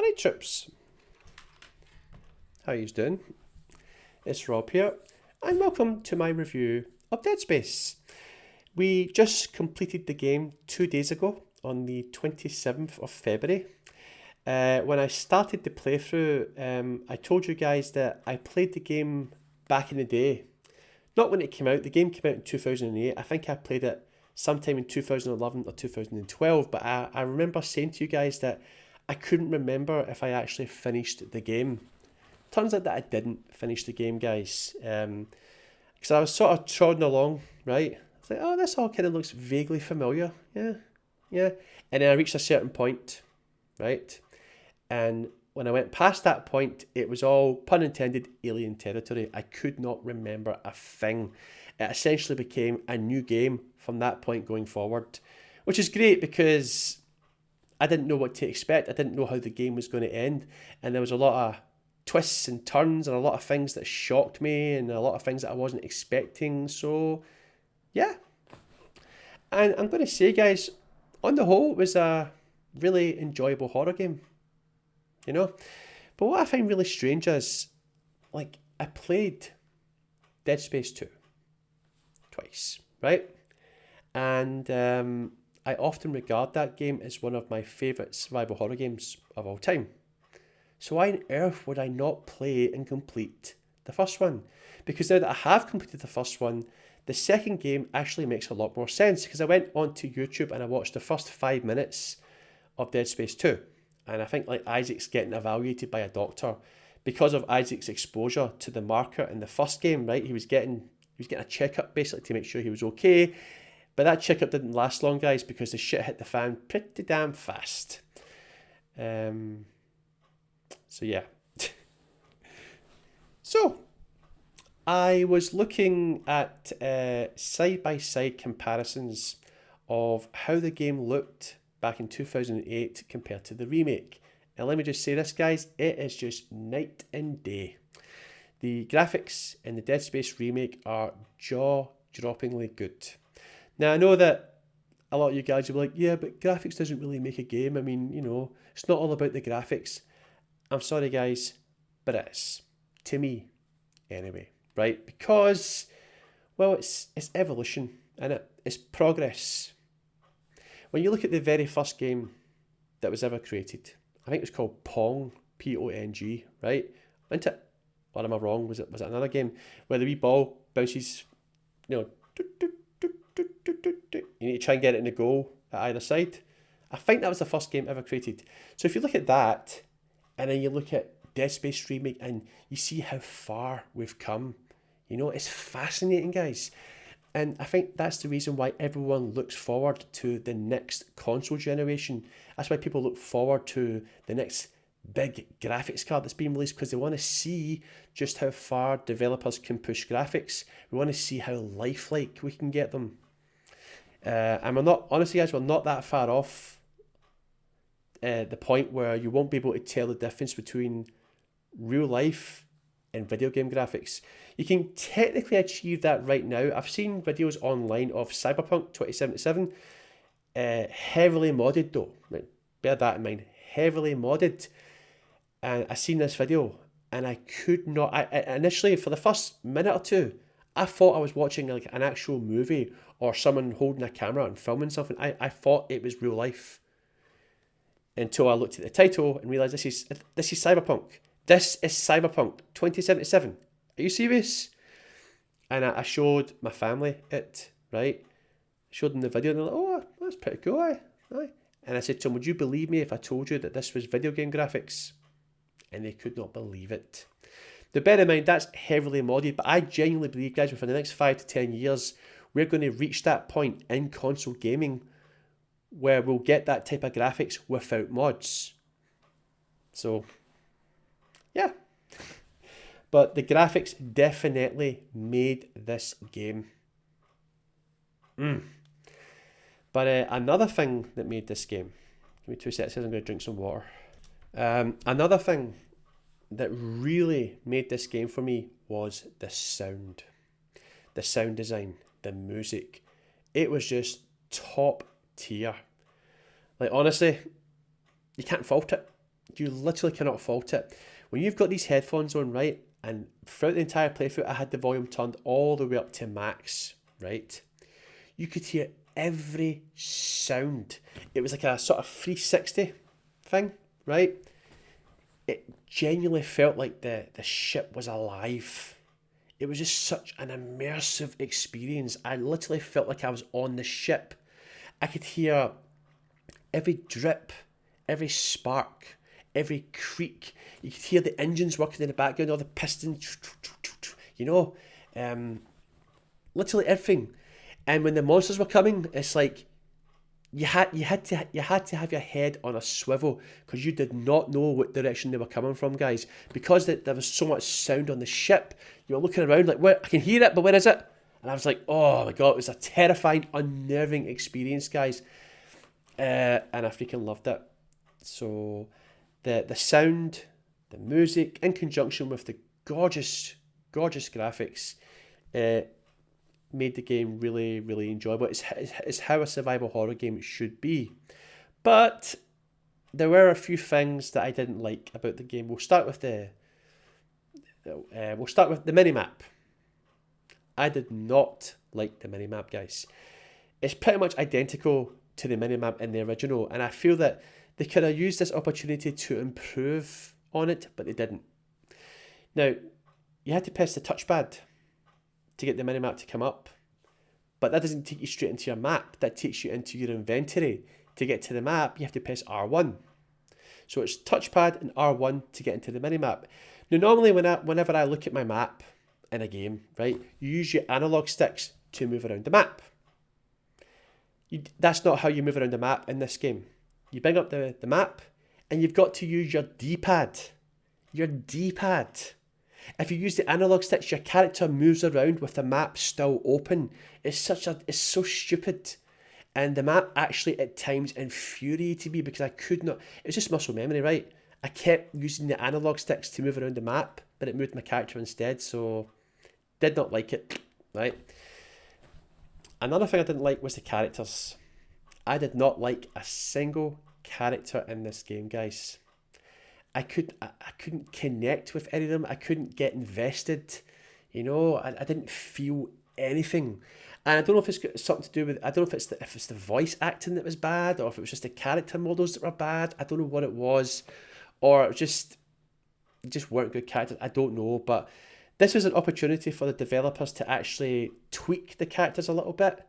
Alright troops, how you doing? It's Rob here, and welcome to my review of Dead Space. We just completed the game 2 days ago on the 27th of February. When I started the playthrough, I told you guys that I played the game back in the day. Not when it came out, the game came out in 2008. I think I played it sometime in 2011 or 2012, but I remember saying to you guys that I couldn't remember if I actually finished the game. Turns out that I didn't finish the game, guys. Because I was sort of trotting along, right? I was like, oh, this all kind of looks vaguely familiar. Yeah. And then I reached a certain point, right? And when I went past that point, it was all, pun intended, alien territory. I could not remember a thing. It essentially became a new game from that point going forward, which is great because I didn't know what to expect. I didn't know how the game was going to end. And there was a lot of twists and turns and a lot of things that shocked me and a lot of things that I wasn't expecting. So, yeah. And I'm going to say, guys, on the whole, it was a really enjoyable horror game. You know? But what I find really strange is, like, I played Dead Space 2 twice, right? And I often regard that game as one of my favourite survival horror games of all time. So why on earth would I not play and complete the first one? Because now that I have completed the first one, the second game actually makes a lot more sense, because I went onto YouTube and I watched the first 5 minutes of Dead Space 2. And I think like Isaac's getting evaluated by a doctor because of Isaac's exposure to the marker in the first game, right? He was getting a checkup basically to make sure he was okay. But that checkup didn't last long, guys, because the shit hit the fan pretty damn fast. So yeah. So I was looking at side-by-side comparisons of how the game looked back in 2008 compared to the remake. And let me just say this, guys, it is just night and day. The graphics in the Dead Space remake are jaw-droppingly good. Now, I know that a lot of you guys will be like, yeah, but graphics doesn't really make a game. I mean, you know, it's not all about the graphics. I'm sorry, guys, but it is. To me, anyway, right? Because, well, it's evolution, and it's progress. When you look at the very first game that was ever created, I think it was called Pong, Pong, right? Isn't it? Or am I wrong? Was it another game where the wee ball bounces, you know, you need to try and get it in the goal at either side? I think that was the first game ever created. So if you look at that, and then you look at Dead Space Remake, and you see how far we've come, you know, it's fascinating, guys. And I think that's the reason why everyone looks forward to the next console generation. That's why people look forward to the next big graphics card that's being released, because they want to see just how far developers can push graphics. We want to see how lifelike we can get them. And we're not, honestly, guys, we're not that far off the point where you won't be able to tell the difference between real life and video game graphics. You can technically achieve that right now. I've seen videos online of Cyberpunk 2077, heavily modded though. Right, bear that in mind, heavily modded. And I seen this video, and I could not. I initially, for the first minute or two, I thought I was watching like an actual movie or someone holding a camera and filming something. I thought it was real life until I looked at the title and realised this is Cyberpunk. This is Cyberpunk 2077. Are you serious? And I showed my family it, right? I showed them the video, and they're like, oh, that's pretty cool, aye. And I said to them, would you believe me if I told you that this was video game graphics? And they could not believe it. Now, bear in mind, that's heavily modded, but I genuinely believe, guys, within the next 5 to 10 years, we're going to reach that point in console gaming where we'll get that type of graphics without mods. So, yeah. But the graphics definitely made this game. But another thing that made this game, give me 2 seconds, I'm going to drink some water. Another thing that really made this game for me was the sound design, the music. It was just top tier. Like, honestly, you can't fault it. You literally cannot fault it. When you've got these headphones on, right, and throughout the entire playthrough, I had the volume turned all the way up to max, right? You could hear every sound. It was like a sort of 360 thing, right? It genuinely felt like the ship was alive. It was just such an immersive experience. I literally felt like I was on the ship. I could hear every drip, every spark, every creak. You could hear the engines working in the background, all the pistons, you know, literally everything. And when the monsters were coming, it's like you had to have your head on a swivel because you did not know what direction they were coming from, guys. Because there was so much sound on the ship, you were looking around like, "Where? I can hear it, but where is it?" And I was like, "Oh my god!" It was a terrifying, unnerving experience, guys, and I freaking loved it. So, the sound, the music, in conjunction with the gorgeous graphics, made the game really, really enjoyable. It's how a survival horror game should be. But there were a few things that I didn't like about the game. We'll start with the minimap. I did not like the minimap, guys. It's pretty much identical to the minimap in the original, and I feel that they could have used this opportunity to improve on it, but they didn't. Now, you had to press the touchpad to get the minimap to come up, but that doesn't take you straight into your map. That takes you into your inventory. To get to the map, you have to press R1. So it's touchpad and R1 to get into the minimap. Now, normally whenever I look at my map in a game, right, you use your analog sticks to move around the map. That's not how you move around the map in this game. You bring up the map, and you've got to use your D-pad. Your D-pad. If you use the analog sticks, your character moves around with the map still open. It's so stupid. And the map actually at times infuriated me because I could not. It was just muscle memory, right? I kept using the analog sticks to move around the map, but it moved my character instead, so did not like it, right? Another thing I didn't like was the characters. I did not like a single character in this game, guys. I couldn't connect with any of them. I couldn't get invested. You know, I didn't feel anything. And I don't know if it's got something to do with, I don't know if it's the voice acting that was bad, or if it was just the character models that were bad. I don't know what it was. Or it just weren't good characters. I don't know. But this was an opportunity for the developers to actually tweak the characters a little bit.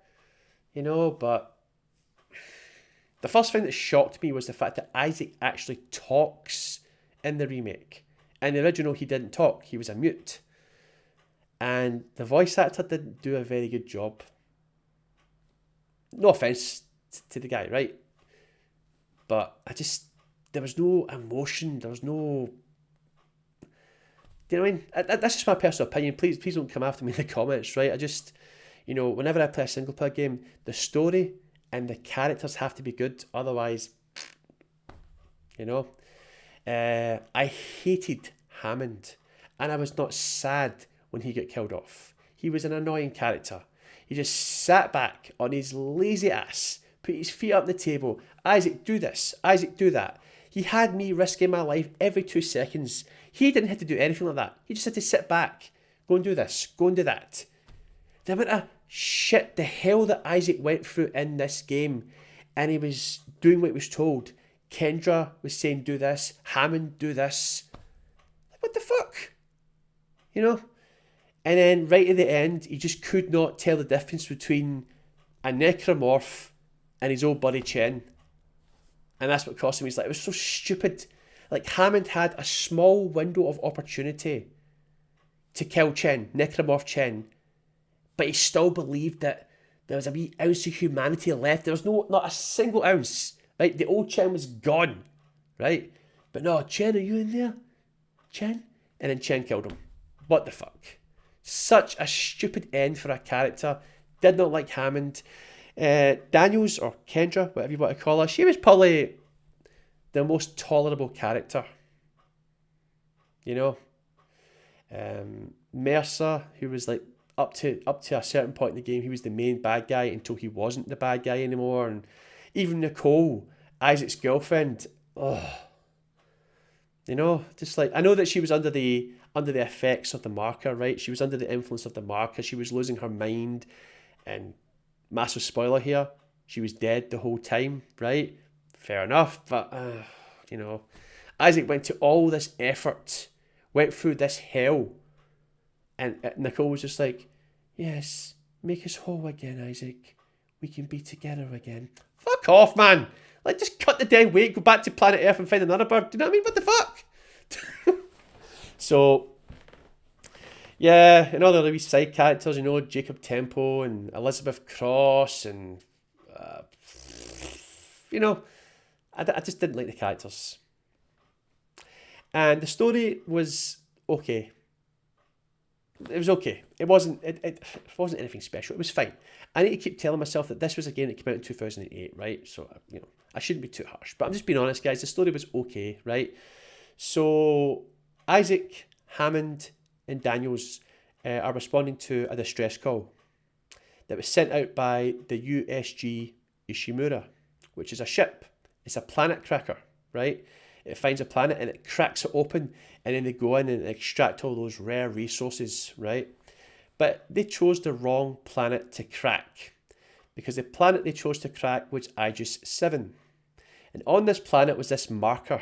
You know, but the first thing that shocked me was the fact that Isaac actually talks in the remake. In the original, he didn't talk. He was a mute. And the voice actor didn't do a very good job. No offence to the guy, right? But there was no emotion. There was no... Do you know what I mean? That's just my personal opinion. Please don't come after me in the comments, right? Whenever I play a single player game, the story and the characters have to be good. Otherwise, I hated Hammond. And I was not sad when he got killed off. He was an annoying character. He just sat back on his lazy ass, put his feet up the table. Isaac, do this. Isaac, do that. He had me risking my life every 2 seconds. He didn't have to do anything like that. He just had to sit back, go and do this, go and do that. The amount of shit, the hell that Isaac went through in this game, and he was doing what he was told. Kendra was saying, do this. Hammond, do this. What the fuck? And then right at the end, he just could not tell the difference between a necromorph and his old buddy Chen. And that's what cost him. He's like, it was so stupid. Like, Hammond had a small window of opportunity to kill Chen, necromorph Chen, but he still believed that there was a wee ounce of humanity left. There was not a single ounce, right? The old Chen was gone, right? But no, Chen, are you in there? Chen? And then Chen killed him. What the fuck? Such a stupid end for a character. Did not like Hammond. Daniels, or Kendra, whatever you want to call her, she was probably the most tolerable character. Mercer, who was like up to a certain point in the game, he was the main bad guy until he wasn't the bad guy anymore. And even Nicole, Isaac's girlfriend, You know, just like, I know that she was under the effects of the marker, right? She was under the influence of the marker. She was losing her mind, and massive spoiler here, she was dead the whole time, right? Fair enough, but you know, Isaac went to all this effort, went through this hell, and Nicole was just like, "Yes, make us whole again, Isaac. We can be together again." Fuck off, man. Like, just cut the dead weight, go back to planet Earth and find another bird. Do you know what I mean? What the fuck? So, yeah, and all the other wee side characters, you know, Jacob Temple and Elizabeth Cross, and, you know, I just didn't like the characters. And the story was okay. It was okay. It wasn't anything special. It was fine. I need to keep telling myself that this was a game that came out in 2008, right? So, you know, I shouldn't be too harsh. But I'm just being honest, guys. The story was okay, right? So, Isaac, Hammond, and Daniels are responding to a distress call that was sent out by the USG Ishimura, which is a ship. It's a planet cracker, right? It finds a planet and it cracks it open, and then they go in and extract all those rare resources, right? But they chose the wrong planet to crack, because the planet they chose to crack was Aegis 7. And on this planet was this marker.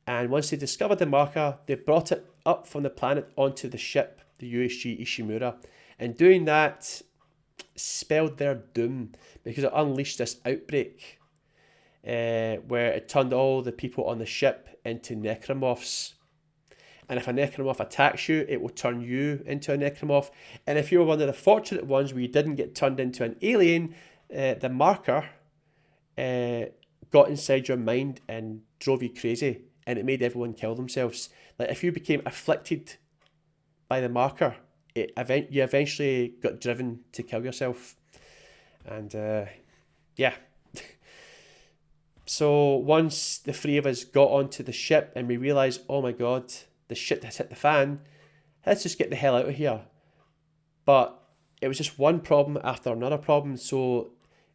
And once they discovered the marker, they brought it up from the planet onto the ship, the USG Ishimura. And doing that spelled their doom, because it unleashed this outbreak where it turned all the people on the ship into necromorphs. And if a necromorph attacks you, it will turn you into a necromorph. And if you were one of the fortunate ones where you didn't get turned into an alien, the marker got inside your mind and drove you crazy, and it made everyone kill themselves. Like, if you became afflicted by the marker, you eventually got driven to kill yourself. And yeah. So once the three of us got onto the ship and we realised, oh my god, the shit has hit the fan, let's just get the hell out of here. But it was just one problem after another problem. So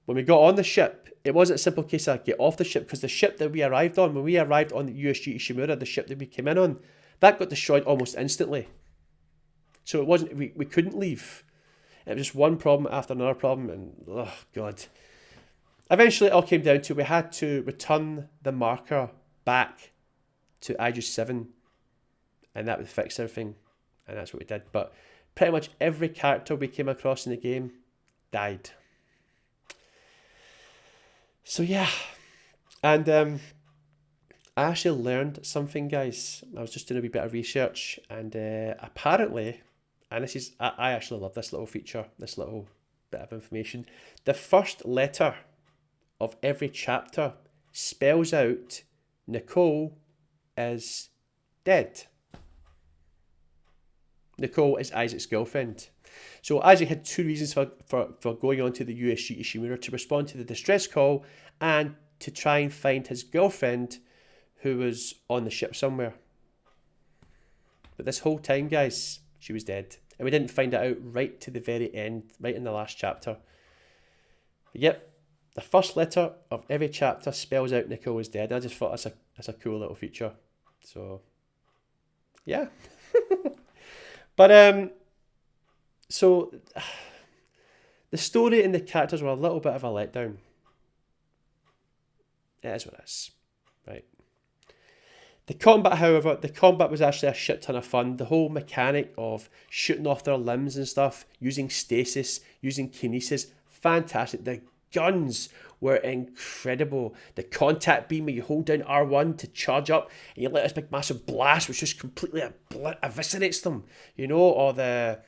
when we got on the ship, it wasn't a simple case of get off the ship, because the ship that we arrived on, when we arrived on the USG Ishimura, the ship that we came in on, that got destroyed almost instantly. So it wasn't, we couldn't leave. It was just one problem after another problem, and oh god. Eventually it all came down to we had to return the marker back to Aegis 7, and that would fix everything, and that's what we did. But pretty much every character we came across in the game died. So yeah, and I actually learned something, guys. I was just doing a wee bit of research, and apparently, and this is, I actually love this little feature, this little bit of information. The first letter of every chapter spells out Nicole is dead. Nicole is Isaac's girlfriend. So Isaac had two reasons for going on to the USG Ishimura: to respond to the distress call and to try and find his girlfriend, who was on the ship somewhere. But this whole time, guys, she was dead. And we didn't find it out right to the very end, right in the last chapter. But yep, the first letter of every chapter spells out Nicole is dead. I just thought that's a cool little feature. So, yeah. But, so, the story and the characters were a little bit of a letdown. It is what it is, right? The combat, however, was actually a shit ton of fun. The whole mechanic of shooting off their limbs and stuff, using stasis, using kinesis, fantastic. The guns were incredible. The contact beam where you hold down R1 to charge up and you let this big massive blast which just completely eviscerates them, you know, or the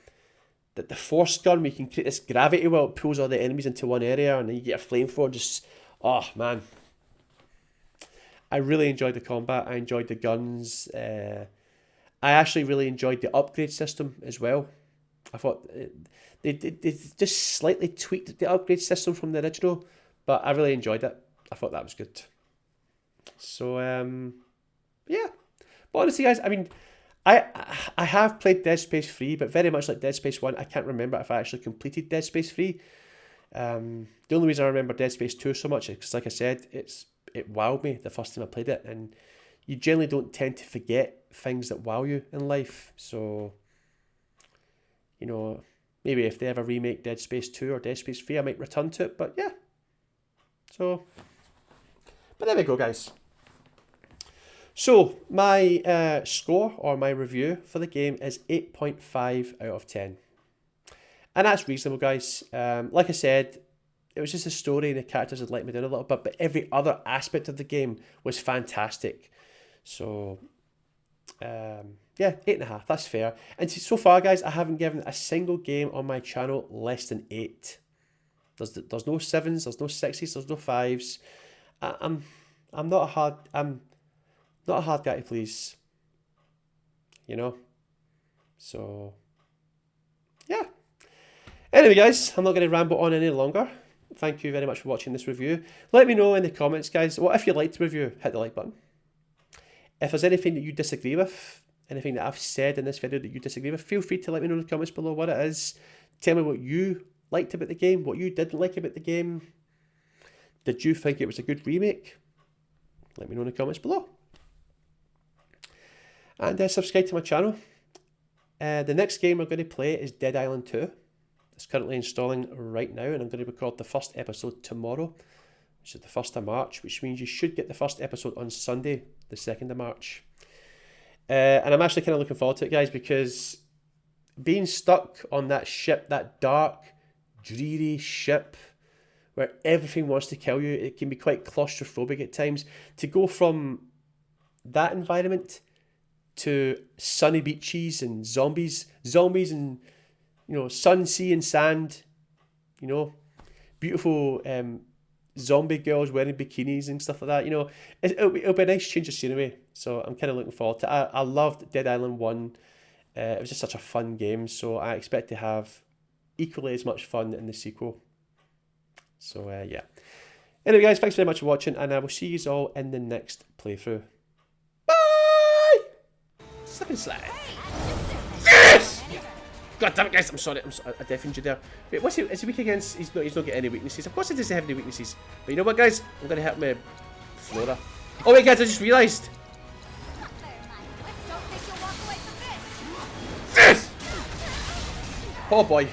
force gun where you can create this gravity well, it pulls all the enemies into one area and then you get a flamethrower. Just, oh man, I really enjoyed the combat. I enjoyed the guns. I actually really enjoyed the upgrade system as well. I thought they just slightly tweaked the upgrade system from the original, but I really enjoyed it. I thought that was good. So, yeah. But honestly, guys, I mean, I have played Dead Space 3, but very much like Dead Space 1, I can't remember if I actually completed Dead Space 3. The only reason I remember Dead Space 2 so much is because, like I said, it wowed me the first time I played it, and you generally don't tend to forget things that wow you in life. So, you know, maybe if they ever remake Dead Space 2 or Dead Space 3, I might return to it. But yeah. So, but there we go, guys. So, my score or my review for the game is 8.5 out of 10. And that's reasonable, guys. Like I said, it was just the story and the characters had let me down a little bit, but every other aspect of the game was fantastic. So, yeah, 8.5, that's fair. And so far, guys, I haven't given a single game on my channel less than 8. There's no 7s, there's no 6s, there's no 5s. I'm not a hard guy to please, you know. So, yeah. Anyway, guys, I'm not going to ramble on any longer. Thank you very much for watching this review. Let me know in the comments, guys, what if you liked the review, hit the like button. If there's anything that you disagree with, anything that I've said in this video that you disagree with, feel free to let me know in the comments below what it is. Tell me what you liked about the game, what you didn't like about the game. Did you think it was a good remake? Let me know in the comments below. And subscribe to my channel. The next game we're going to play is Dead Island 2. It's currently installing right now, and I'm going to record the first episode tomorrow, which is the 1st of March, which means you should get the first episode on Sunday, the 2nd of March. And I'm actually kind of looking forward to it, guys, because being stuck on that ship, that dark, dreary ship, where everything wants to kill you, it can be quite claustrophobic at times. To go from that environment to sunny beaches and zombies and, you know, sun, sea and sand, you know, beautiful zombie girls wearing bikinis and stuff like that, you know, it'll be a nice change of scenery. So I'm kind of looking forward to it. I loved Dead Island 1. It was just such a fun game, so I expect to have equally as much fun in the sequel. So yeah. Anyway, guys, thanks very much for watching, and I will see you all in the next playthrough. Bye! Slip and slide. Yes! God damn it, guys! I'm sorry. I deafened you there. Wait, what's he? Is he weak against? He's not getting any weaknesses. Of course, he doesn't have any weaknesses. But you know what, guys? I'm gonna hit my Flora. Oh wait, guys! I just realised. Yes! Oh boy.